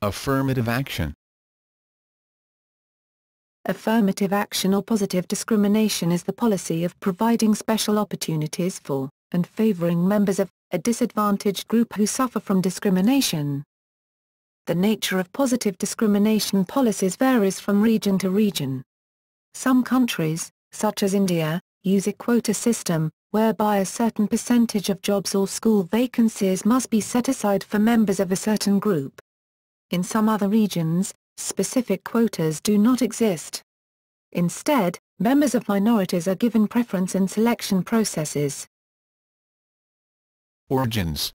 Affirmative action. Affirmative action or positive discrimination is the policy of providing special opportunities for, and favoring members of, a disadvantaged group who suffer from discrimination. The nature of positive discrimination policies varies from region to region. Some countries, such as India, use a quota system, whereby a certain percentage of jobs or school vacancies must be set aside for members of a certain group. In some other regions, specific quotas do not exist. Instead, members of minorities are given preference in selection processes. Origins.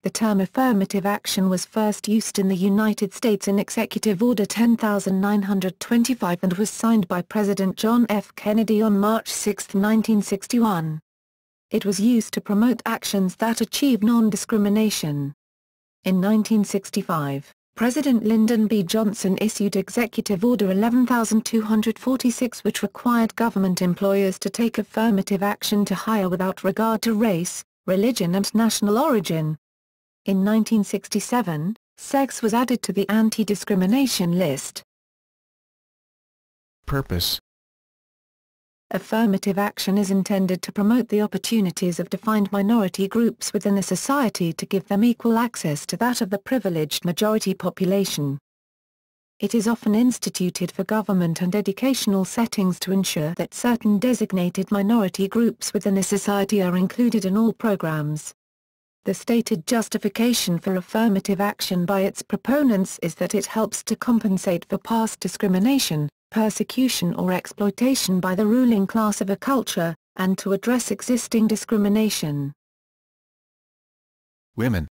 The term affirmative action was first used in the United States in Executive Order 10925 and was signed by President John F. Kennedy on March 6, 1961. It was used to promote actions that achieve non-discrimination. In 1965, President Lyndon B. Johnson issued Executive Order 11246, which required government employers to take affirmative action to hire without regard to race, religion and national origin. In 1967, sex was added to the anti-discrimination list. Purpose. Affirmative action is intended to promote the opportunities of defined minority groups within a society to give them equal access to that of the privileged majority population. It is often instituted for government and educational settings to ensure that certain designated minority groups within a society are included in all programs. The stated justification for affirmative action by its proponents is that it helps to compensate for past discrimination, persecution or exploitation by the ruling class of a culture, and to address existing discrimination. Women.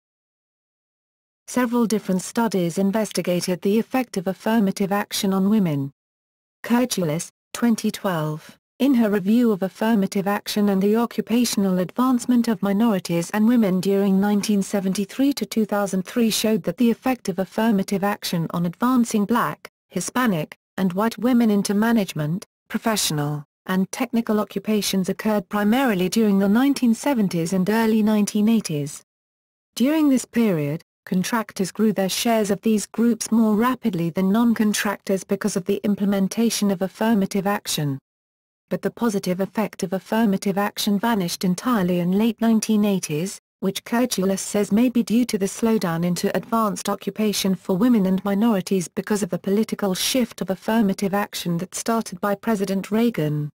Several different studies investigated the effect of affirmative action on women. Curtulis, 2012, in her review of affirmative action and the occupational advancement of minorities and women during 1973 to 2003 showed that the effect of affirmative action on advancing Black, Hispanic, and white women into management, professional, and technical occupations occurred primarily during the 1970s and early 1980s. During this period, contractors grew their shares of these groups more rapidly than non-contractors because of the implementation of affirmative action. But the positive effect of affirmative action vanished entirely in late 1980s, which Curtulis says may be due to the slowdown into advanced occupation for women and minorities because of the political shift of affirmative action that started by President Reagan.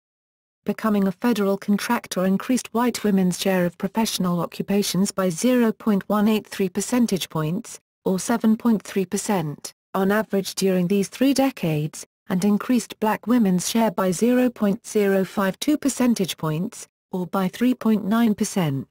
Becoming a federal contractor increased white women's share of professional occupations by 0.183 percentage points, or 7.3%, on average during these 3 decades, and increased Black women's share by 0.052 percentage points, or by 3.9%.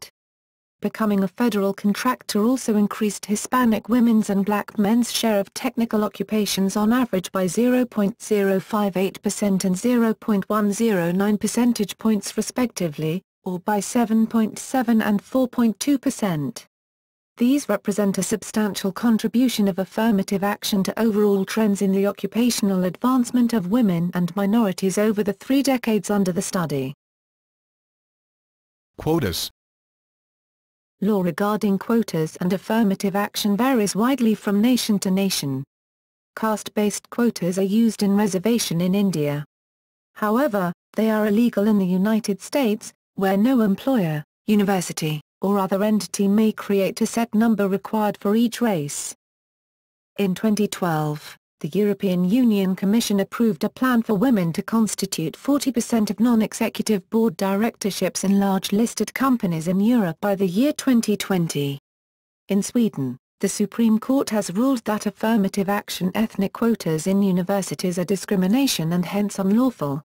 Becoming a federal contractor also increased Hispanic women's and Black men's share of technical occupations on average by 0.058% and 0.109 percentage points respectively, or by 7.7 and 4.2%. These represent a substantial contribution of affirmative action to overall trends in the occupational advancement of women and minorities over the 3 decades under the study. Quotas. Law regarding quotas and affirmative action varies widely from nation to nation. Caste-based quotas are used in reservation in India. However, they are illegal in the United States, where no employer, university, or other entity may create a set number required for each race. In 2012, the European Union Commission approved a plan for women to constitute 40% of non-executive board directorships in large listed companies in Europe by the year 2020. In Sweden, the Supreme Court has ruled that affirmative action ethnic quotas in universities are discrimination and hence unlawful.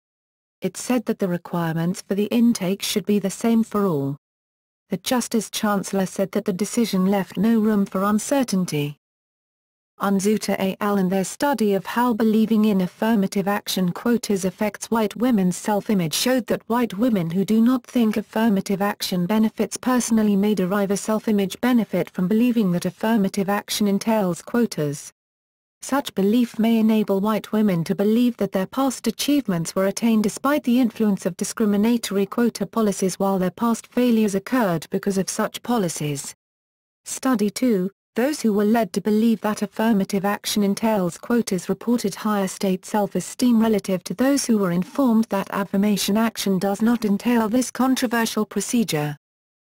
It said that the requirements for the intake should be the same for all. The Justice Chancellor said that the decision left no room for uncertainty. Unzuta et al. In their study of how believing in affirmative action quotas affects white women's self-image showed that white women who do not think affirmative action benefits personally may derive a self-image benefit from believing that affirmative action entails quotas. Such belief may enable white women to believe that their past achievements were attained despite the influence of discriminatory quota policies while their past failures occurred because of such policies. Study 2, Those who were led to believe that affirmative action entails quotas reported higher state self-esteem relative to those who were informed that affirmation action does not entail this controversial procedure.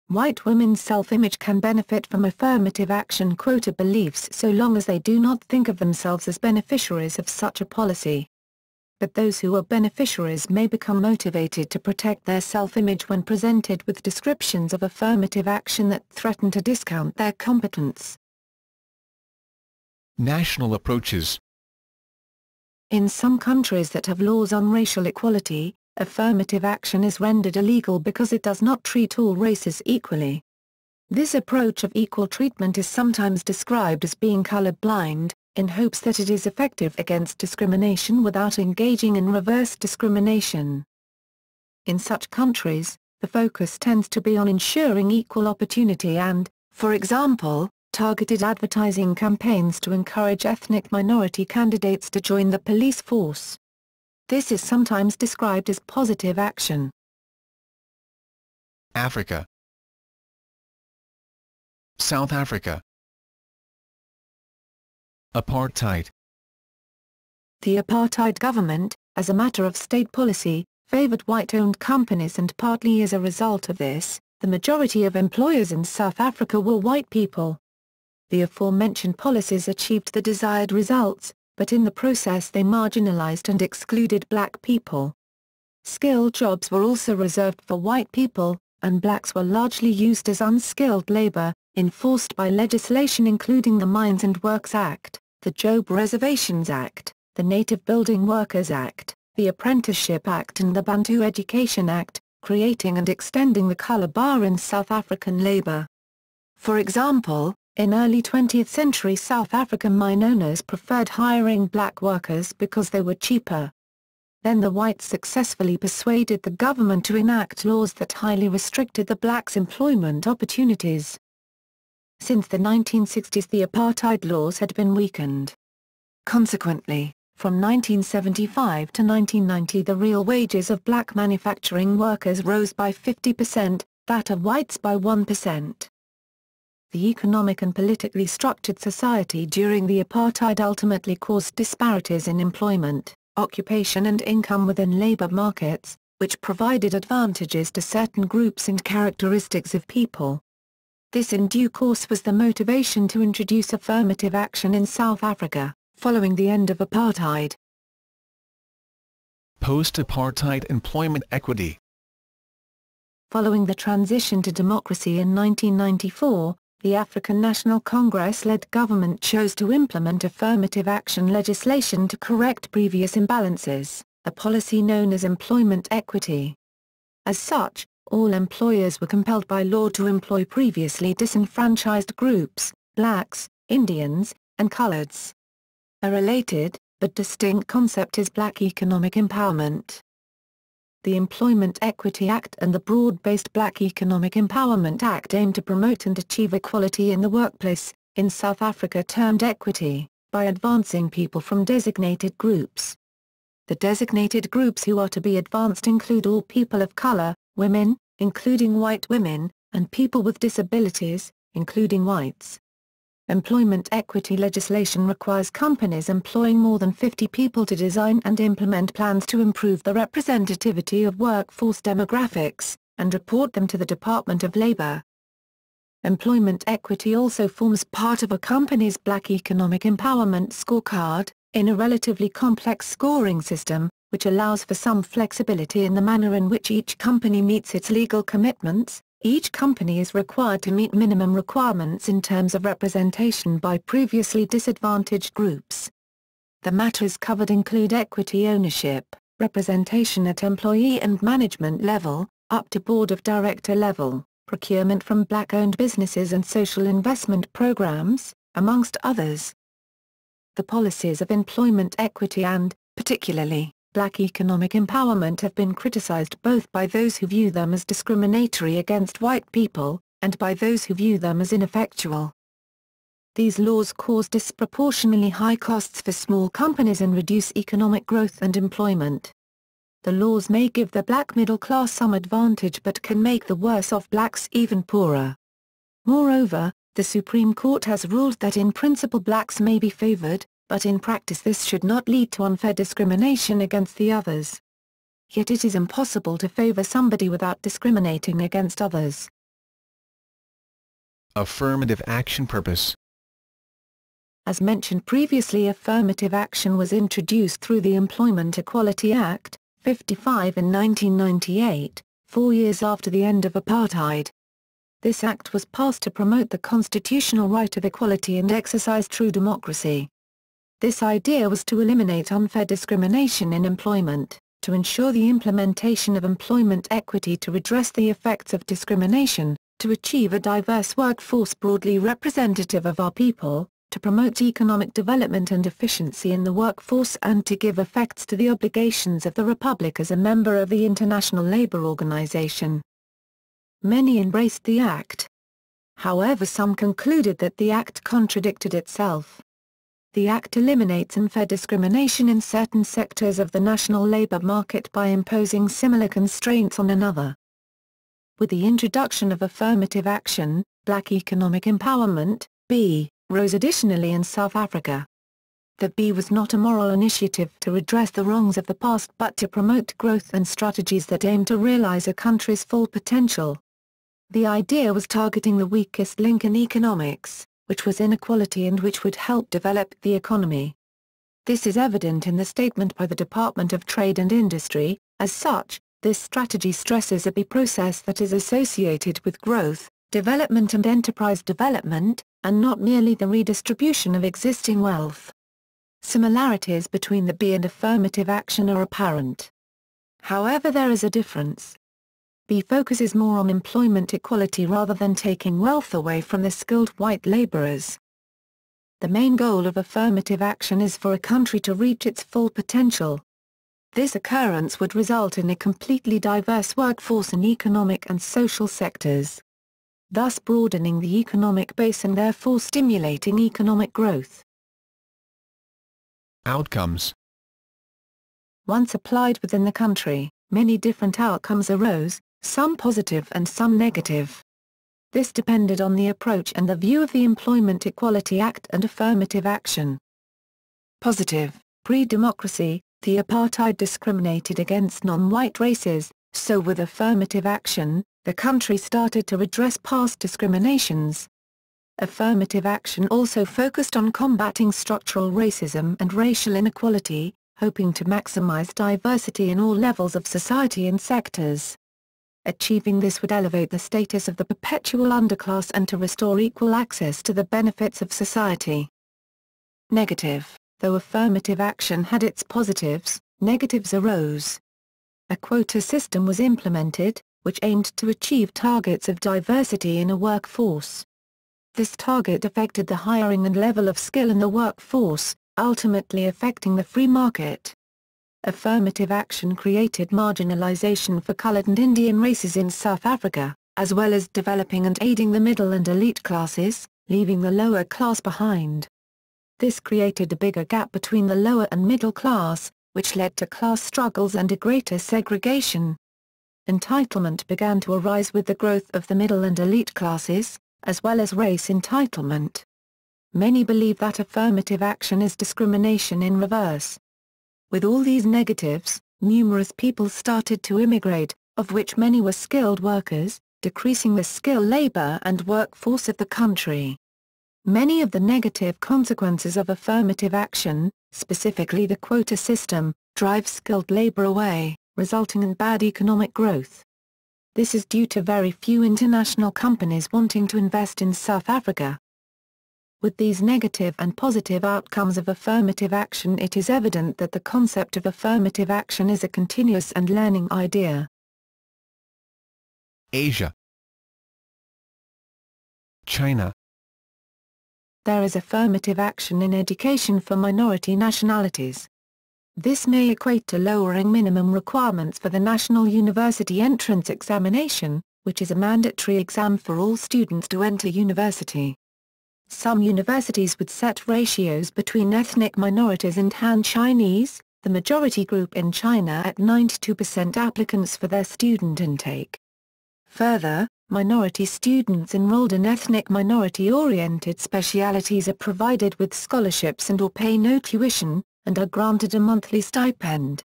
White women's self-image can benefit from affirmative action quota beliefs so long as they do not think of themselves as beneficiaries of such a policy. But those who are beneficiaries may become motivated to protect their self-image when presented with descriptions of affirmative action that threaten to discount their competence. National approaches. In some countries that have laws on racial equality, affirmative action is rendered illegal because it does not treat all races equally. This approach of equal treatment is sometimes described as being color-blind, in hopes that it is effective against discrimination without engaging in reverse discrimination. In such countries, the focus tends to be on ensuring equal opportunity and, for example, targeted advertising campaigns to encourage ethnic minority candidates to join the police force. This is sometimes described as positive action. Africa. South Africa. Apartheid. The apartheid government, as a matter of state policy, favored white-owned companies, and partly as a result of this, the majority of employers in South Africa were white people. The aforementioned policies achieved the desired results, but in the process they marginalized and excluded black people. Skilled jobs were also reserved for white people, and blacks were largely used as unskilled labor, enforced by legislation including the Mines and Works Act, the Job Reservations Act, the Native Building Workers Act, the Apprenticeship Act and the Bantu Education Act, creating and extending the color bar in South African labor. For example, in early 20th century South African mine owners preferred hiring black workers because they were cheaper. Then the whites successfully persuaded the government to enact laws that highly restricted the blacks' employment opportunities. Since the 1960s the apartheid laws had been weakened. Consequently, from 1975 to 1990 the real wages of black manufacturing workers rose by 50%, that of whites by 1%. The economic and politically structured society during the apartheid ultimately caused disparities in employment, occupation and income within labor markets, which provided advantages to certain groups and characteristics of people. This in due course was the motivation to introduce affirmative action in South Africa, following the end of apartheid. Post-apartheid employment equity. Following the transition to democracy in 1994, the African National Congress-led government chose to implement affirmative action legislation to correct previous imbalances, a policy known as employment equity. As such, all employers were compelled by law to employ previously disenfranchised groups, blacks, Indians, and coloreds. A related, but distinct concept is black economic empowerment. The Employment Equity Act and the Broad-Based Black Economic Empowerment Act aim to promote and achieve equality in the workplace, in South Africa termed equity, by advancing people from designated groups. The designated groups who are to be advanced include all people of color, women, including white women, and people with disabilities, including whites. Employment equity legislation requires companies employing more than 50 people to design and implement plans to improve the representativity of workforce demographics, and report them to the Department of Labor. Employment equity also forms part of a company's Black Economic Empowerment Scorecard, in a relatively complex scoring system, which allows for some flexibility in the manner in which each company meets its legal commitments. Each company is required to meet minimum requirements in terms of representation by previously disadvantaged groups. The matters covered include equity ownership, representation at employee and management level, up to board of director level, procurement from black-owned businesses and social investment programs, amongst others. The policies of employment equity and, particularly, black economic empowerment have been criticized both by those who view them as discriminatory against white people, and by those who view them as ineffectual. These laws cause disproportionately high costs for small companies and reduce economic growth and employment. The laws may give the black middle class some advantage but can make the worse-off blacks even poorer. Moreover, The Supreme Court has ruled that in principle blacks may be favored, but in practice this should not lead to unfair discrimination against the others. Yet it is impossible to favor somebody without discriminating against others. Affirmative action purpose. As mentioned previously, affirmative action was introduced through the Employment Equality Act, 55 in 1998, 4 years after the end of apartheid. This act was passed to promote the constitutional right of equality and exercise true democracy. This idea was to eliminate unfair discrimination in employment, to ensure the implementation of employment equity, to redress the effects of discrimination, to achieve a diverse workforce broadly representative of our people, to promote economic development and efficiency in the workforce, and to give effects to the obligations of the Republic as a member of the International Labour Organization. Many embraced the Act. However, some concluded that the Act contradicted itself. The Act eliminates unfair discrimination in certain sectors of the national labour market by imposing similar constraints on another. With the introduction of affirmative action, black economic empowerment, B, rose additionally in South Africa. The B was not a moral initiative to redress the wrongs of the past but to promote growth and strategies that aim to realize a country's full potential. The idea was targeting the weakest link in economics, which was inequality, and which would help develop the economy. This is evident in the statement by the Department of Trade and Industry. As such, this strategy stresses a B process that is associated with growth, development and enterprise development, and not merely the redistribution of existing wealth. Similarities between the B and affirmative action are apparent. However, there is a difference. B focuses more on employment equality rather than taking wealth away from the skilled white laborers. The main goal of affirmative action is for a country to reach its full potential. This occurrence would result in a completely diverse workforce in economic and social sectors, thus broadening the economic base and therefore stimulating economic growth. Outcomes. Once applied within the country, many different outcomes arose, some positive and some negative. This depended on the approach and the view of the Employment Equality Act and affirmative action. Positive. Pre-democracy, the apartheid discriminated against non-white races, so with affirmative action, the country started to redress past discriminations. Affirmative action also focused on combating structural racism and racial inequality, hoping to maximize diversity in all levels of society and sectors. Achieving this would elevate the status of the perpetual underclass and to restore equal access to the benefits of society. Negative. Though affirmative action had its positives, negatives arose. A quota system was implemented, which aimed to achieve targets of diversity in a workforce. This target affected the hiring and level of skill in the workforce, ultimately affecting the free market. Affirmative action created marginalization for colored and Indian races in South Africa, as well as developing and aiding the middle and elite classes, leaving the lower class behind. This created a bigger gap between the lower and middle class, which led to class struggles and a greater segregation. Entitlement began to arise with the growth of the middle and elite classes, as well as race entitlement. Many believe that affirmative action is discrimination in reverse. With all these negatives, numerous people started to immigrate, of which many were skilled workers, decreasing the skilled labor and workforce of the country. Many of the negative consequences of affirmative action, specifically the quota system, drive skilled labor away, resulting in bad economic growth. This is due to very few international companies wanting to invest in South Africa. With these negative and positive outcomes of affirmative action, it is evident that the concept of affirmative action is a continuous and learning idea. Asia. China. There is affirmative action in education for minority nationalities. This may equate to lowering minimum requirements for the National University Entrance Examination, which is a mandatory exam for all students to enter university. Some universities would set ratios between ethnic minorities and Han Chinese, the majority group in China, at 92% applicants for their student intake. Further, minority students enrolled in ethnic minority-oriented specialities are provided with scholarships and/or pay no tuition, and are granted a monthly stipend.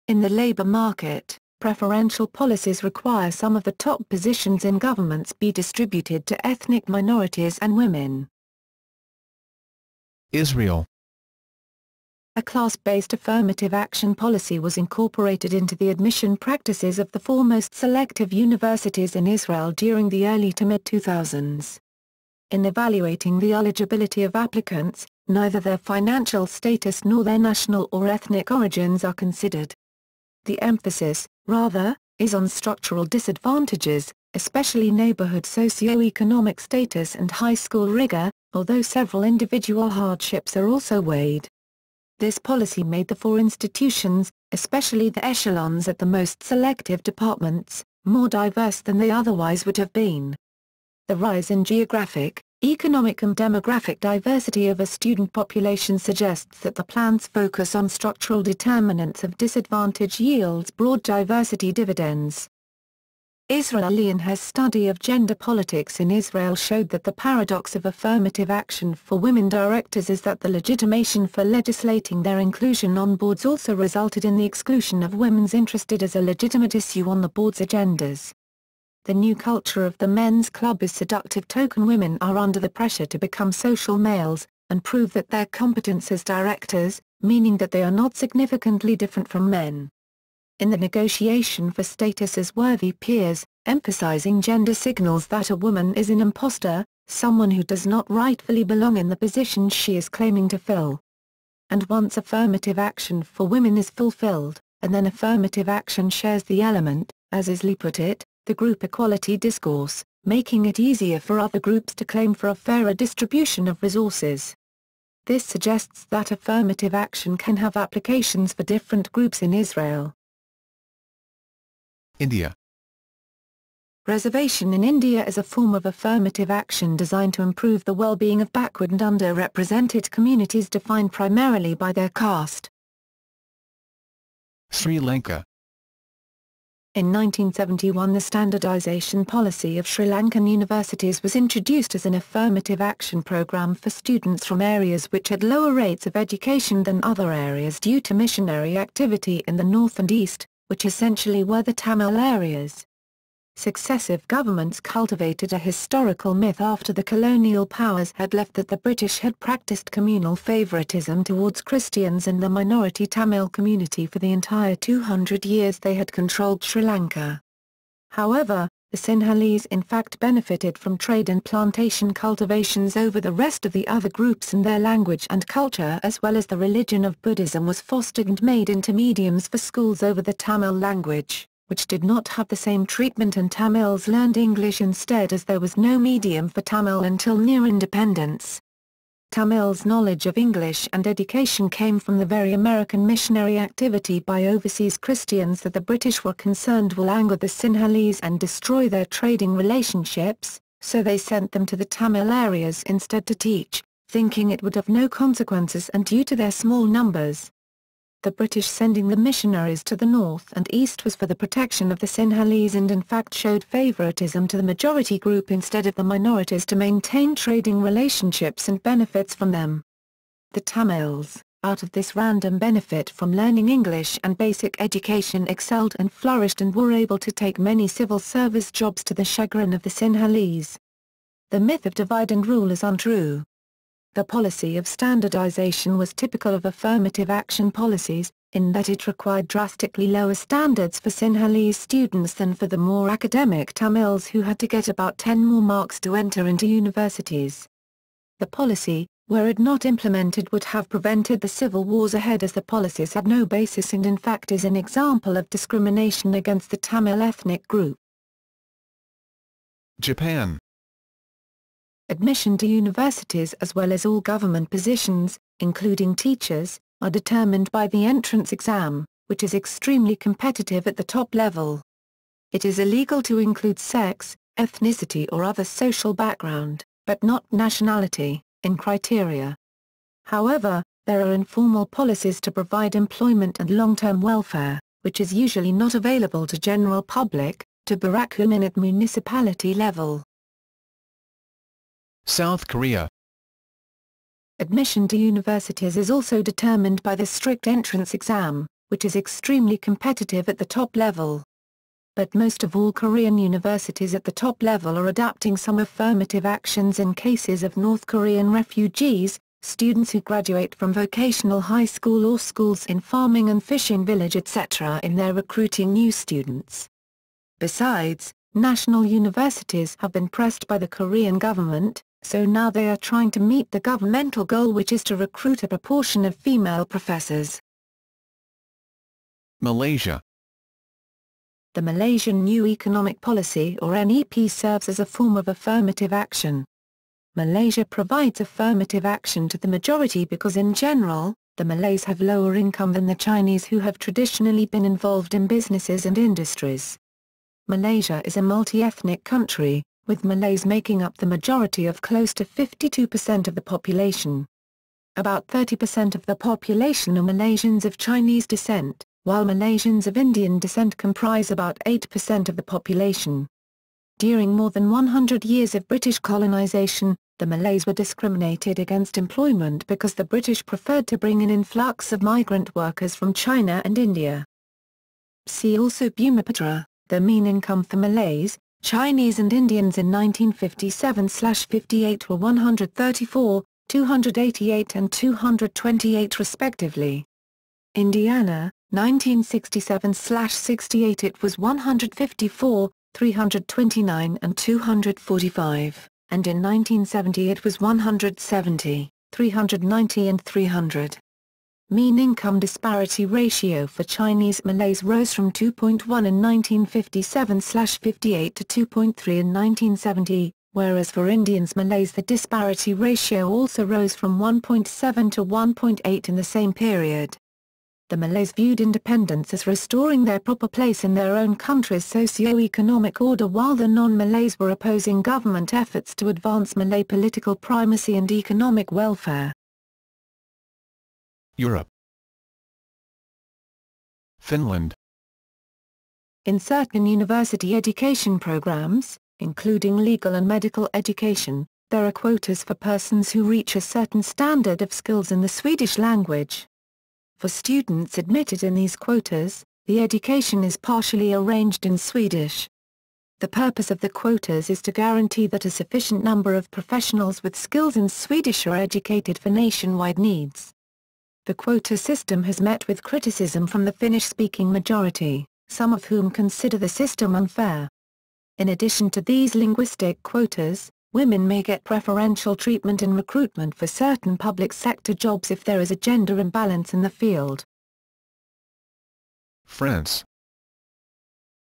In the labor market, preferential policies require some of the top positions in governments be distributed to ethnic minorities and women. Israel. A class-based affirmative action policy was incorporated into the admission practices of the foremost selective universities in Israel during the early to mid-2000s. In evaluating the eligibility of applicants, neither their financial status nor their national or ethnic origins are considered. The emphasis, rather, is on structural disadvantages, especially neighborhood socio-economic status and high school rigor, although several individual hardships are also weighed. This policy made the four institutions, especially the echelons at the most selective departments, more diverse than they otherwise would have been. The rise in geographic, economic and demographic diversity of a student population suggests that the plan's focus on structural determinants of disadvantage yields broad diversity dividends. Israeli in her study of gender politics in Israel showed that the paradox of affirmative action for women directors is that the legitimation for legislating their inclusion on boards also resulted in the exclusion of women's interested as a legitimate issue on the board's agendas. The new culture of the men's club is seductive. Token women are under the pressure to become social males, and prove that their competence as directors, meaning that they are not significantly different from men. In the negotiation for status as worthy peers, emphasizing gender signals that a woman is an imposter, someone who does not rightfully belong in the position she is claiming to fill. And once affirmative action for women is fulfilled, and then affirmative action shares the element, as Isley put it, the group equality discourse, making it easier for other groups to claim for a fairer distribution of resources. This suggests that affirmative action can have applications for different groups in Israel. India. Reservation in India is a form of affirmative action designed to improve the well-being of backward and underrepresented communities defined primarily by their caste. Sri Lanka. In 1971 the standardization policy of Sri Lankan universities was introduced as an affirmative action program for students from areas which had lower rates of education than other areas due to missionary activity in the north and east, which essentially were the Tamil areas. Successive governments cultivated a historical myth after the colonial powers had left that the British had practiced communal favoritism towards Christians and the minority Tamil community for the entire 200 years they had controlled Sri Lanka. However, the Sinhalese in fact benefited from trade and plantation cultivations over the rest of the other groups, and their language and culture as well as the religion of Buddhism was fostered and made into mediums for schools over the Tamil language, which did not have the same treatment, and Tamils learned English instead as there was no medium for Tamil until near independence. Tamils' knowledge of English and education came from the very American missionary activity by overseas Christians that the British were concerned will anger the Sinhalese and destroy their trading relationships, so they sent them to the Tamil areas instead to teach, thinking it would have no consequences and due to their small numbers. The British sending the missionaries to the north and east was for the protection of the Sinhalese and in fact showed favoritism to the majority group instead of the minorities to maintain trading relationships and benefits from them. The Tamils, out of this random benefit from learning English and basic education, excelled and flourished and were able to take many civil service jobs to the chagrin of the Sinhalese. The myth of divide and rule is untrue. The policy of standardization was typical of affirmative action policies, in that it required drastically lower standards for Sinhalese students than for the more academic Tamils who had to get about 10 more marks to enter into universities. The policy, were it not implemented, would have prevented the civil wars ahead, as the policies had no basis and in fact is an example of discrimination against the Tamil ethnic group. Japan. Admission to universities as well as all government positions, including teachers, are determined by the entrance exam, which is extremely competitive at the top level. It is illegal to include sex, ethnicity or other social background, but not nationality, in criteria. However, there are informal policies to provide employment and long-term welfare, which is usually not available to general public, to Barak women at municipality level. South Korea. Admission to universities is also determined by the strict entrance exam, which is extremely competitive at the top level. But most of all Korean universities at the top level are adapting some affirmative actions in cases of North Korean refugees, students who graduate from vocational high school or schools in farming and fishing village etc. in their recruiting new students. Besides, national universities have been pressed by the Korean government, so now they are trying to meet the governmental goal which is to recruit a proportion of female professors. Malaysia. The Malaysian New Economic Policy or NEP serves as a form of affirmative action. Malaysia provides affirmative action to the majority because in general, the Malays have lower income than the Chinese who have traditionally been involved in businesses and industries. Malaysia is a multi-ethnic country, with Malays making up the majority of close to 52% of the population. About 30% of the population are Malaysians of Chinese descent, while Malaysians of Indian descent comprise about 8% of the population. During more than 100 years of British colonisation, the Malays were discriminated against employment because the British preferred to bring an influx of migrant workers from China and India. See also Bhumipatra, the mean income for Malays, Chinese and Indians in 1957/58 were 134, 288 and 228 respectively. Indiana, 1967/68 it was 154, 329 and 245, and in 1970 it was 170, 390 and 300. Mean income disparity ratio for Chinese Malays rose from 2.1 in 1957/58 to 2.3 in 1970, whereas for Indians Malays the disparity ratio also rose from 1.7 to 1.8 in the same period. The Malays viewed independence as restoring their proper place in their own country's socio-economic order while the non-Malays were opposing government efforts to advance Malay political primacy and economic welfare. Europe. Finland. In certain university education programs, including legal and medical education, there are quotas for persons who reach a certain standard of skills in the Swedish language. For students admitted in these quotas, the education is partially arranged in Swedish. The purpose of the quotas is to guarantee that a sufficient number of professionals with skills in Swedish are educated for nationwide needs. The quota system has met with criticism from the Finnish-speaking majority, some of whom consider the system unfair. In addition to these linguistic quotas, women may get preferential treatment in recruitment for certain public sector jobs if there is a gender imbalance in the field. France.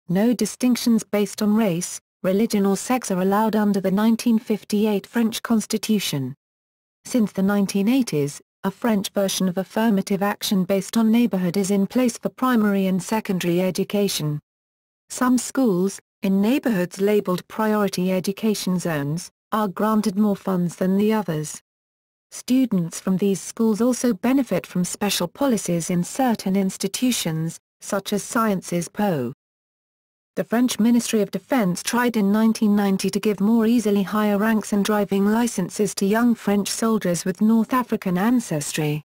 No distinctions based on race, religion or sex are allowed under the 1958 French Constitution. Since the 1980s, a French version of affirmative action based on neighborhood is in place for primary and secondary education. Some schools, in neighborhoods labeled priority education zones, are granted more funds than the others. Students from these schools also benefit from special policies in certain institutions, such as Sciences Po. The French Ministry of Defense tried in 1990 to give more easily higher ranks and driving licenses to young French soldiers with North African ancestry.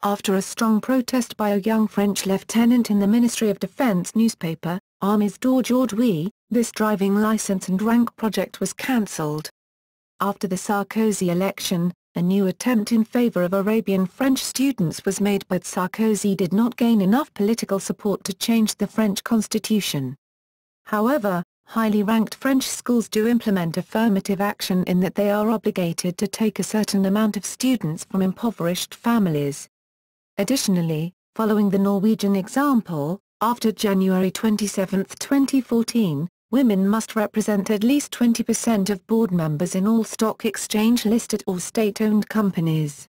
After a strong protest by a young French lieutenant in the Ministry of Defense newspaper, Armées d'aujourd'hui, this driving license and rank project was cancelled. After the Sarkozy election, a new attempt in favor of Arabian French students was made but Sarkozy did not gain enough political support to change the French constitution. However, highly ranked French schools do implement affirmative action in that they are obligated to take a certain amount of students from impoverished families. Additionally, following the Norwegian example, after January 27, 2014, women must represent at least 20% of board members in all stock exchange-listed or state-owned companies.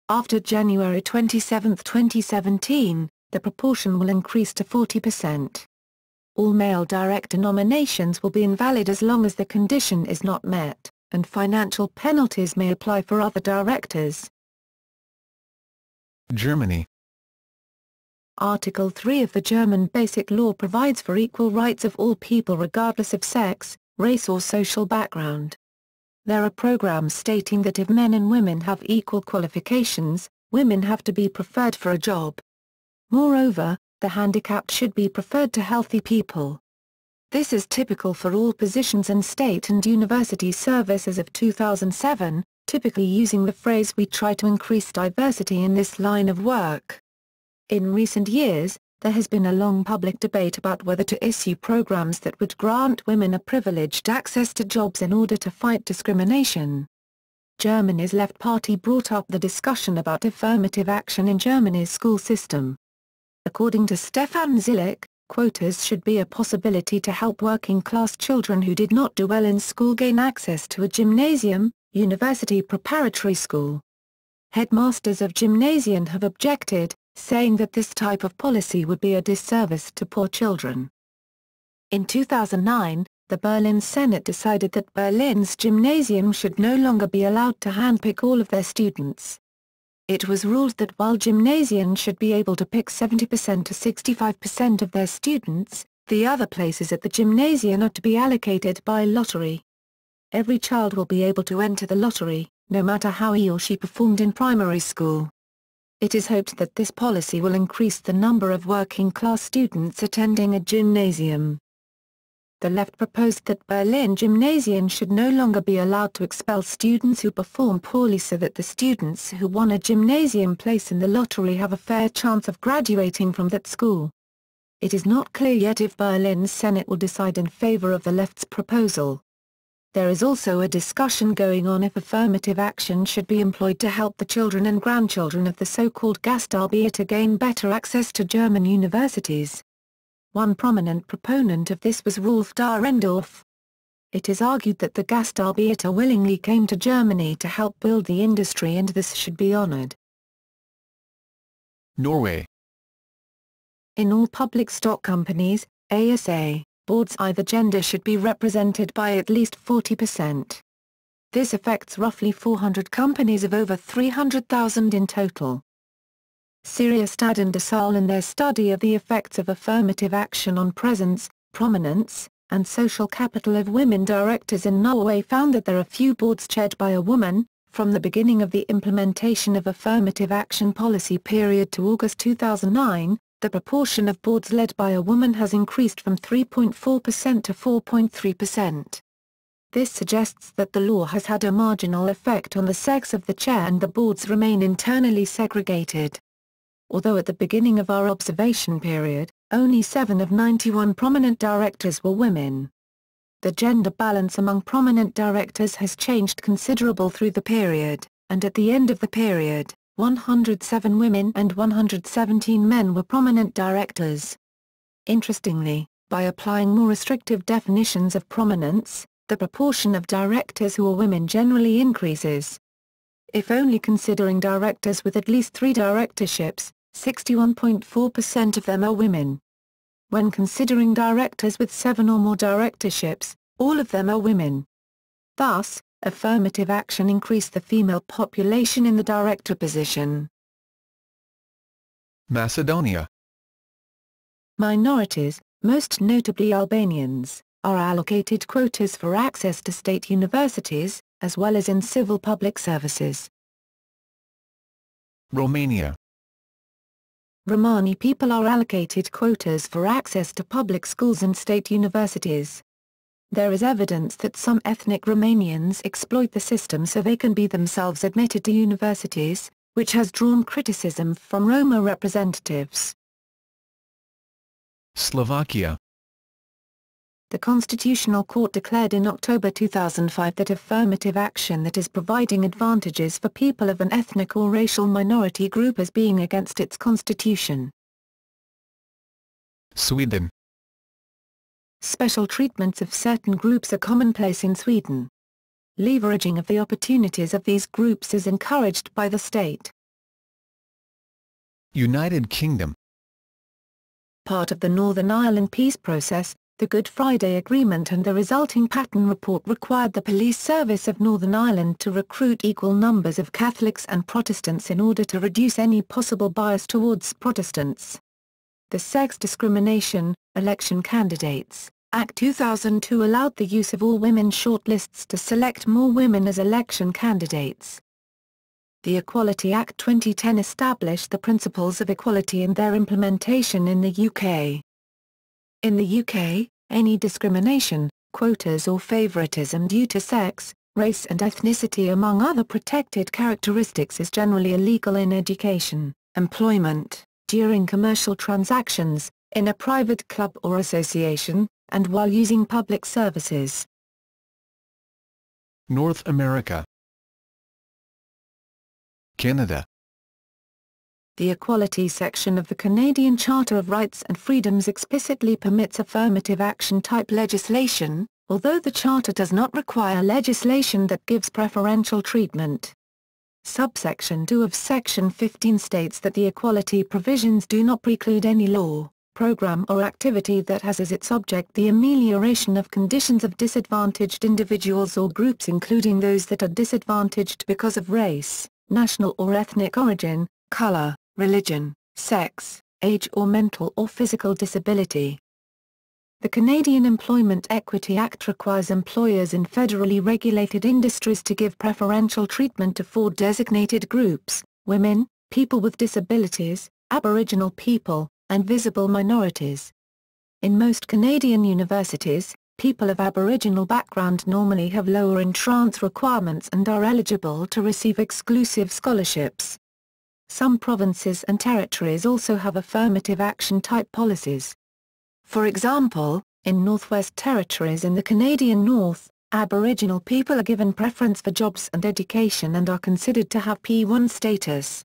After January 27, 2017, the proportion will increase to 40%. All male director nominations will be invalid as long as the condition is not met, and financial penalties may apply for other directors. Germany. Article 3 of the German Basic Law provides for equal rights of all people regardless of sex, race or social background. There are programs stating that if men and women have equal qualifications, women have to be preferred for a job. Moreover, the handicapped should be preferred to healthy people. This is typical for all positions in state and university service as of 2007, typically using the phrase "we try to increase diversity in this line of work." In recent years, there has been a long public debate about whether to issue programs that would grant women a privileged access to jobs in order to fight discrimination. Germany's Left Party brought up the discussion about affirmative action in Germany's school system. According to Stefan Zillik, quotas should be a possibility to help working-class children who did not do well in school gain access to a gymnasium, university preparatory school. Headmasters of gymnasium have objected, saying that this type of policy would be a disservice to poor children. In 2009, the Berlin Senate decided that Berlin's gymnasium should no longer be allowed to handpick all of their students. It was ruled that while gymnasiums should be able to pick 70% to 65% of their students, the other places at the gymnasium are to be allocated by lottery. Every child will be able to enter the lottery, no matter how he or she performed in primary school. It is hoped that this policy will increase the number of working-class students attending a gymnasium. The left proposed that Berlin gymnasiums should no longer be allowed to expel students who perform poorly so that the students who won a gymnasium place in the lottery have a fair chance of graduating from that school. It is not clear yet if Berlin's Senate will decide in favor of the left's proposal. There is also a discussion going on if affirmative action should be employed to help the children and grandchildren of the so-called Gastarbeiter gain better access to German universities. One prominent proponent of this was Rolf Dahrendorf. It is argued that the Gastarbeiter willingly came to Germany to help build the industry and this should be honored. Norway. In all public stock companies, ASA, boards either gender should be represented by at least 40%. This affects roughly 400 companies of over 300,000 in total. Siriastad and DeSalle in their study of the effects of affirmative action on presence, prominence, and social capital of women directors in Norway found that there are few boards chaired by a woman. From the beginning of the implementation of affirmative action policy period to August 2009, the proportion of boards led by a woman has increased from 3.4% to 4.3%. This suggests that the law has had a marginal effect on the sex of the chair and the boards remain internally segregated. Although at the beginning of our observation period, only 7 of 91 prominent directors were women. The gender balance among prominent directors has changed considerable through the period, and at the end of the period, 107 women and 117 men were prominent directors. Interestingly, by applying more restrictive definitions of prominence, the proportion of directors who are women generally increases. If only considering directors with at least 3 directorships, 61.4% of them are women. When considering directors with 7 or more directorships, all of them are women. Thus, affirmative action increased the female population in the director position. Macedonia. Minorities, most notably Albanians, are allocated quotas for access to state universities, as well as in civil public services. Romania. Romani people are allocated quotas for access to public schools and state universities. There is evidence that some ethnic Romanians exploit the system so they can be themselves admitted to universities, which has drawn criticism from Roma representatives. Slovakia. The Constitutional Court declared in October 2005 that affirmative action that is providing advantages for people of an ethnic or racial minority group as being against its constitution. Sweden. Special treatments of certain groups are commonplace in Sweden. Leveraging of the opportunities of these groups is encouraged by the state. United Kingdom. Part of the Northern Ireland peace process, the Good Friday Agreement and the resulting Patton Report required the police service of Northern Ireland to recruit equal numbers of Catholics and Protestants in order to reduce any possible bias towards Protestants. The Sex Discrimination, Election Candidates Act 2002 allowed the use of all-women shortlists to select more women as election candidates. The Equality Act 2010 established the principles of equality and their implementation in the UK. In the UK, any discrimination, quotas or favouritism due to sex, race and ethnicity among other protected characteristics is generally illegal in education, employment, during commercial transactions, in a private club or association, and while using public services. North America. Canada. The Equality section of the Canadian Charter of Rights and Freedoms explicitly permits affirmative action-type legislation, although the Charter does not require legislation that gives preferential treatment. Subsection 2 of Section 15 states that the equality provisions do not preclude any law, program or activity that has as its object the amelioration of conditions of disadvantaged individuals or groups including those that are disadvantaged because of race, national or ethnic origin, color, religion, sex, age or mental or physical disability. The Canadian Employment Equity Act requires employers in federally regulated industries to give preferential treatment to 4 designated groups: women, people with disabilities, Aboriginal people, and visible minorities. In most Canadian universities, people of Aboriginal background normally have lower entrance requirements and are eligible to receive exclusive scholarships. Some provinces and territories also have affirmative action-type policies. For example, in Northwest Territories in the Canadian North, Aboriginal people are given preference for jobs and education and are considered to have P1 status.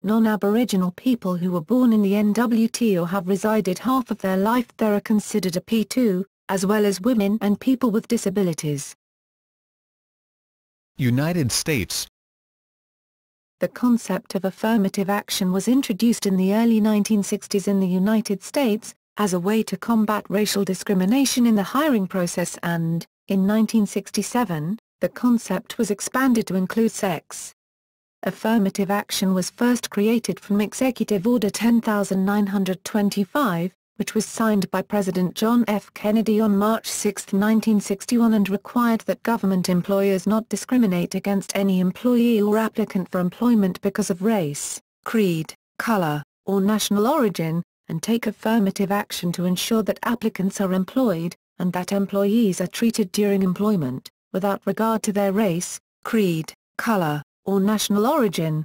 Non-Aboriginal people who were born in the NWT or have resided half of their life there are considered a P2, as well as women and people with disabilities. United States. The concept of affirmative action was introduced in the early 1960s in the United States, as a way to combat racial discrimination in the hiring process and, in 1967, the concept was expanded to include sex. Affirmative action was first created from Executive Order 10925, which was signed by President John F. Kennedy on March 6, 1961 and required that government employers not discriminate against any employee or applicant for employment because of race, creed, color, or national origin, and take affirmative action to ensure that applicants are employed, and that employees are treated during employment, without regard to their race, creed, color, or national origin.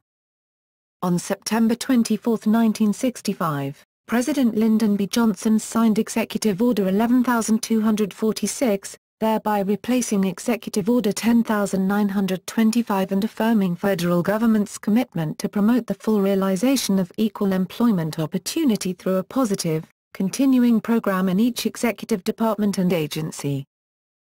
On September 24, 1965, President Lyndon B. Johnson signed Executive Order 11246, thereby replacing Executive Order 10925 and affirming federal government's commitment to promote the full realization of equal employment opportunity through a positive, continuing program in each executive department and agency.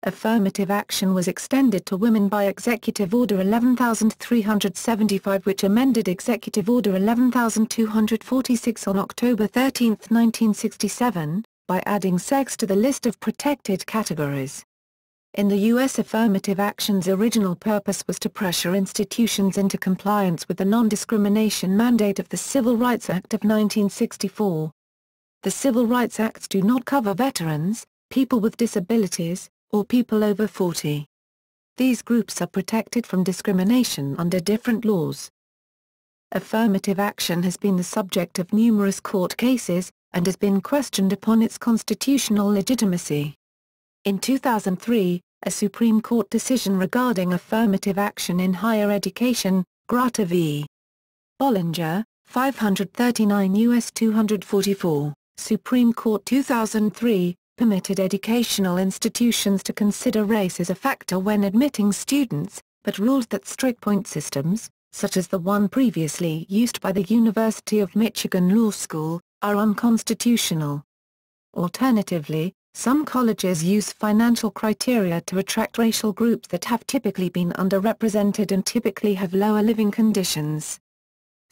Affirmative action was extended to women by Executive Order 11375 which amended Executive Order 11246 on October 13, 1967, by adding sex to the list of protected categories. In the U.S. affirmative action's original purpose was to pressure institutions into compliance with the non-discrimination mandate of the Civil Rights Act of 1964. The Civil Rights Acts do not cover veterans, people with disabilities, or people over 40. These groups are protected from discrimination under different laws. Affirmative action has been the subject of numerous court cases, and has been questioned upon its constitutional legitimacy. In 2003, a Supreme Court decision regarding affirmative action in higher education, Grata v. Bollinger, 539 U.S. 244, Supreme Court 2003, permitted educational institutions to consider race as a factor when admitting students, but ruled that strict point systems, such as the one previously used by the University of Michigan Law School, are unconstitutional. Alternatively, some colleges use financial criteria to attract racial groups that have typically been underrepresented and typically have lower living conditions.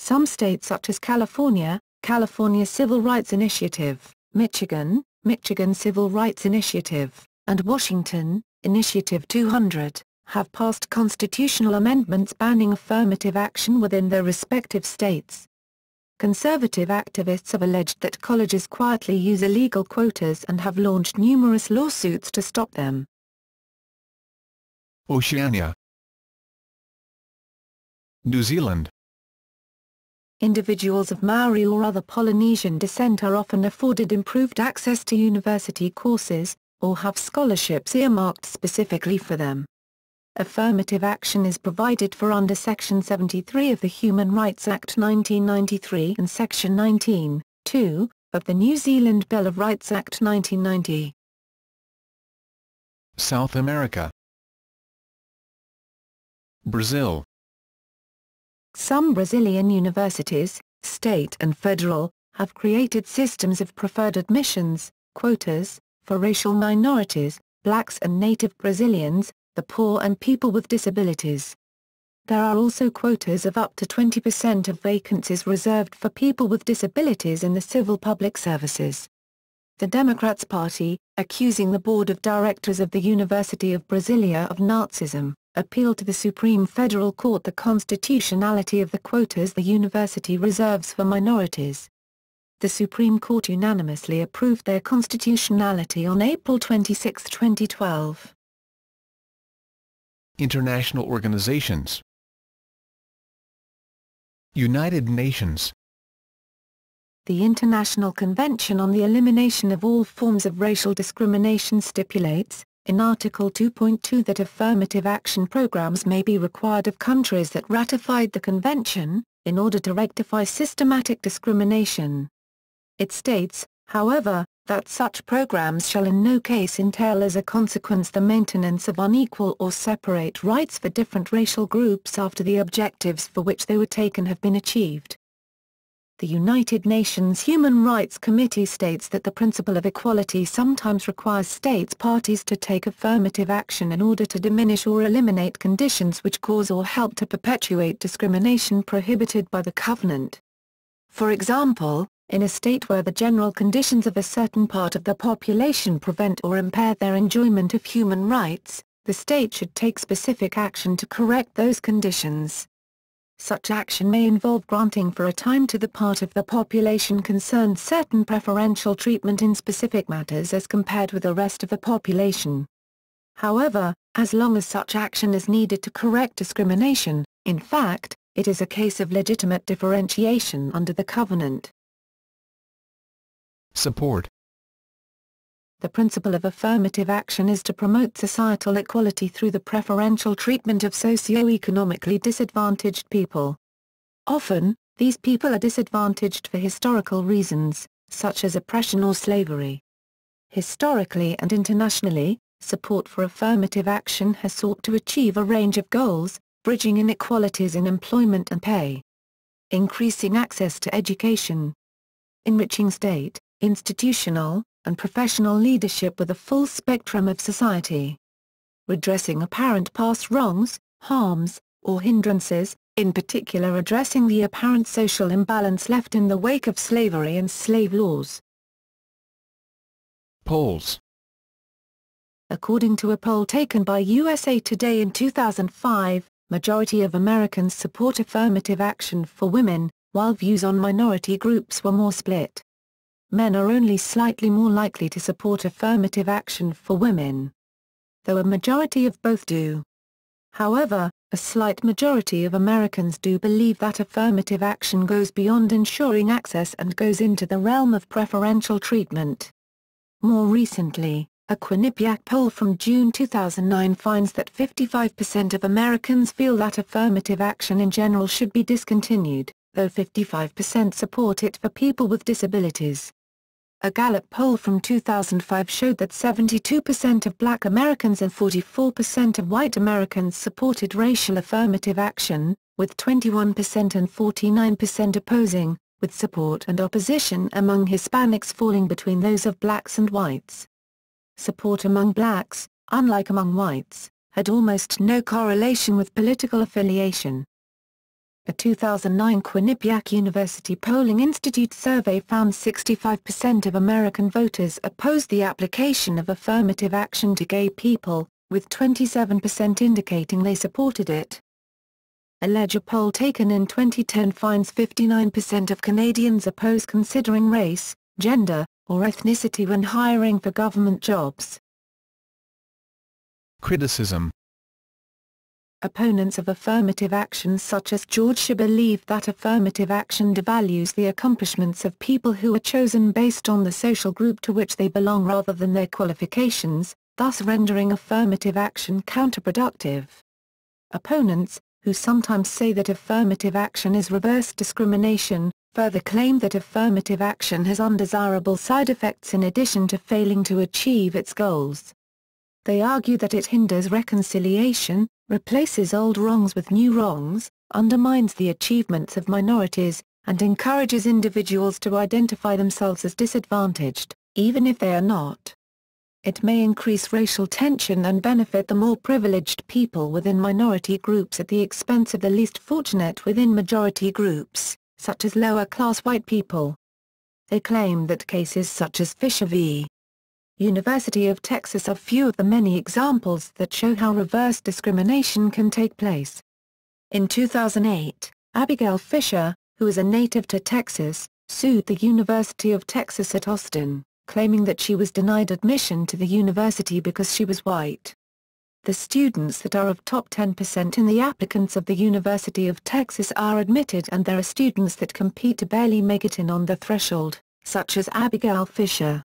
Some states such as California, California Civil Rights Initiative, Michigan, Michigan Civil Rights Initiative, and Washington, Initiative 200, have passed constitutional amendments banning affirmative action within their respective states. Conservative activists have alleged that colleges quietly use illegal quotas and have launched numerous lawsuits to stop them. Oceania. New Zealand. Individuals of Maori or other Polynesian descent are often afforded improved access to university courses, or have scholarships earmarked specifically for them. Affirmative action is provided for under Section 73 of the Human Rights Act 1993 and Section 19(2) of the New Zealand Bill of Rights Act 1990. South America. Brazil. Some Brazilian universities, state and federal, have created systems of preferred admissions, quotas, for racial minorities, blacks and native Brazilians, the poor and people with disabilities. There are also quotas of up to 20% of vacancies reserved for people with disabilities in the civil public services. The Democrats Party, accusing the board of directors of the University of Brasilia of Nazism, appealed to the Supreme Federal Court the constitutionality of the quotas the university reserves for minorities. The Supreme Court unanimously approved their constitutionality on April 26, 2012. International organizations. United Nations. The International Convention on the Elimination of All Forms of Racial Discrimination stipulates, in Article 2.2, that affirmative action programs may be required of countries that ratified the convention, in order to rectify systematic discrimination. It states, however, that such programs shall in no case entail as a consequence the maintenance of unequal or separate rights for different racial groups after the objectives for which they were taken have been achieved. The United Nations Human Rights Committee states that the principle of equality sometimes requires states parties to take affirmative action in order to diminish or eliminate conditions which cause or help to perpetuate discrimination prohibited by the Covenant. For example, in a state where the general conditions of a certain part of the population prevent or impair their enjoyment of human rights, the state should take specific action to correct those conditions. Such action may involve granting for a time to the part of the population concerned certain preferential treatment in specific matters as compared with the rest of the population. However, as long as such action is needed to correct discrimination, in fact, it is a case of legitimate differentiation under the Covenant. Support. The principle of affirmative action is to promote societal equality through the preferential treatment of socio-economically disadvantaged people. Often, these people are disadvantaged for historical reasons, such as oppression or slavery. Historically and internationally, support for affirmative action has sought to achieve a range of goals, bridging inequalities in employment and pay, increasing access to education, enriching state, institutional, and professional leadership with a full spectrum of society, redressing apparent past wrongs, harms, or hindrances, in particular addressing the apparent social imbalance left in the wake of slavery and slave laws. Polls. According to a poll taken by USA Today in 2005, majority of Americans support affirmative action for women, while views on minority groups were more split. Men are only slightly more likely to support affirmative action for women, though a majority of both do. However, a slight majority of Americans do believe that affirmative action goes beyond ensuring access and goes into the realm of preferential treatment. More recently, a Quinnipiac poll from June 2009 finds that 55% of Americans feel that affirmative action in general should be discontinued, though 55% support it for people with disabilities. A Gallup poll from 2005 showed that 72% of Black Americans and 44% of white Americans supported racial affirmative action, with 21% and 49% opposing, with support and opposition among Hispanics falling between those of blacks and whites. Support among blacks, unlike among whites, had almost no correlation with political affiliation. A 2009 Quinnipiac University Polling Institute survey found 65% of American voters opposed the application of affirmative action to gay people, with 27% indicating they supported it. A Ledger poll taken in 2010 finds 59% of Canadians oppose considering race, gender, or ethnicity when hiring for government jobs. Criticism. Opponents of affirmative action such as George Shea believe that affirmative action devalues the accomplishments of people who are chosen based on the social group to which they belong rather than their qualifications, thus rendering affirmative action counterproductive. Opponents, who sometimes say that affirmative action is reverse discrimination, further claim that affirmative action has undesirable side effects in addition to failing to achieve its goals. They argue that it hinders reconciliation, replaces old wrongs with new wrongs, undermines the achievements of minorities, and encourages individuals to identify themselves as disadvantaged, even if they are not. It may increase racial tension and benefit the more privileged people within minority groups at the expense of the least fortunate within majority groups, such as lower-class white people. They claim that cases such as Fisher v. University of Texas are few of the many examples that show how reverse discrimination can take place. In 2008, Abigail Fisher, who is a native to Texas, sued the University of Texas at Austin, claiming that she was denied admission to the university because she was white. The students that are of top 10% in the applicants of the University of Texas are admitted, and there are students that compete to barely make it in on the threshold, such as Abigail Fisher.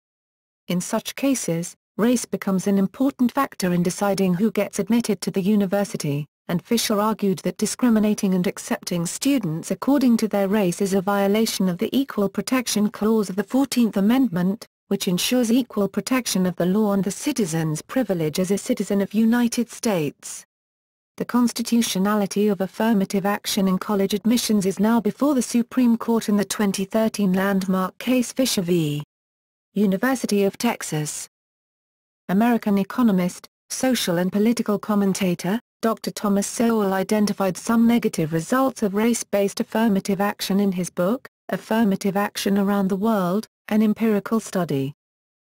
In such cases, race becomes an important factor in deciding who gets admitted to the university, and Fisher argued that discriminating and accepting students according to their race is a violation of the Equal Protection Clause of the 14th Amendment, which ensures equal protection of the law and the citizen's privilege as a citizen of United States. The constitutionality of affirmative action in college admissions is now before the Supreme Court in the 2013 landmark case Fisher v. University of Texas. American economist, social and political commentator, Dr. Thomas Sowell identified some negative results of race-based affirmative action in his book, Affirmative Action Around the World, an empirical study.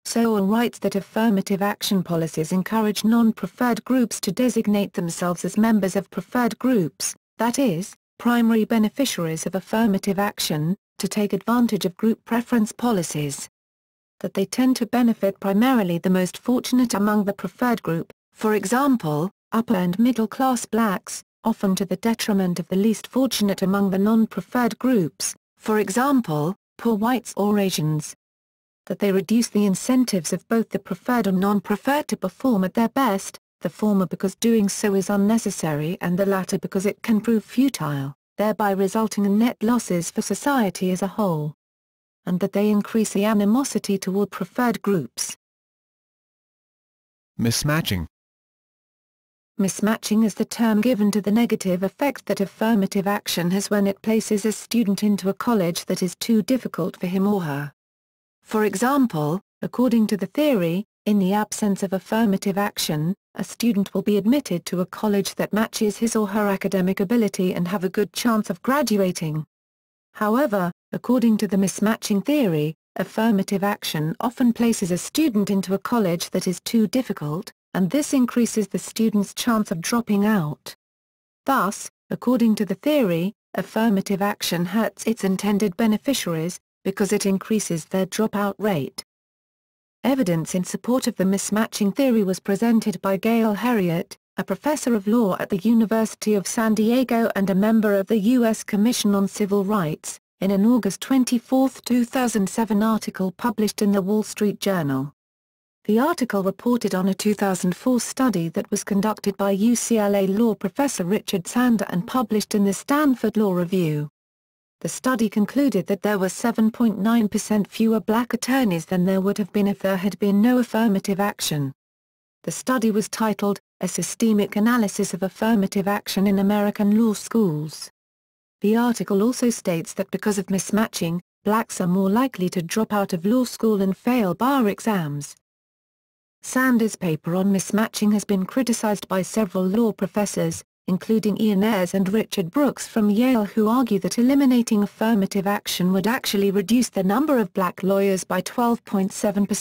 Sowell writes that affirmative action policies encourage non-preferred groups to designate themselves as members of preferred groups, that is, primary beneficiaries of affirmative action, to take advantage of group preference policies. That they tend to benefit primarily the most fortunate among the preferred group, for example, upper and middle-class blacks, often to the detriment of the least fortunate among the non-preferred groups, for example, poor whites or Asians. That they reduce the incentives of both the preferred and non-preferred to perform at their best, the former because doing so is unnecessary and the latter because it can prove futile, thereby resulting in net losses for society as a whole. And that they increase the animosity toward preferred groups. Mismatching. Mismatching is the term given to the negative effect that affirmative action has when it places a student into a college that is too difficult for him or her. For example, according to the theory, in the absence of affirmative action, a student will be admitted to a college that matches his or her academic ability and have a good chance of graduating. However, according to the mismatching theory, affirmative action often places a student into a college that is too difficult, and this increases the student's chance of dropping out. Thus, according to the theory, affirmative action hurts its intended beneficiaries, because it increases their dropout rate. Evidence in support of the mismatching theory was presented by Gail Heriot, a professor of law at the University of San Diego and a member of the U.S. Commission on Civil Rights, in an August 24, 2007 article published in the Wall Street Journal. The article reported on a 2004 study that was conducted by UCLA law professor Richard Sander and published in the Stanford Law Review. The study concluded that there were 7.9% fewer black attorneys than there would have been if there had been no affirmative action. The study was titled, A Systemic Analysis of Affirmative Action in American Law Schools. The article also states that because of mismatching, blacks are more likely to drop out of law school and fail bar exams. Sander's paper on mismatching has been criticized by several law professors, including Ian Ayres and Richard Brooks from Yale, who argue that eliminating affirmative action would actually reduce the number of black lawyers by 12.7%.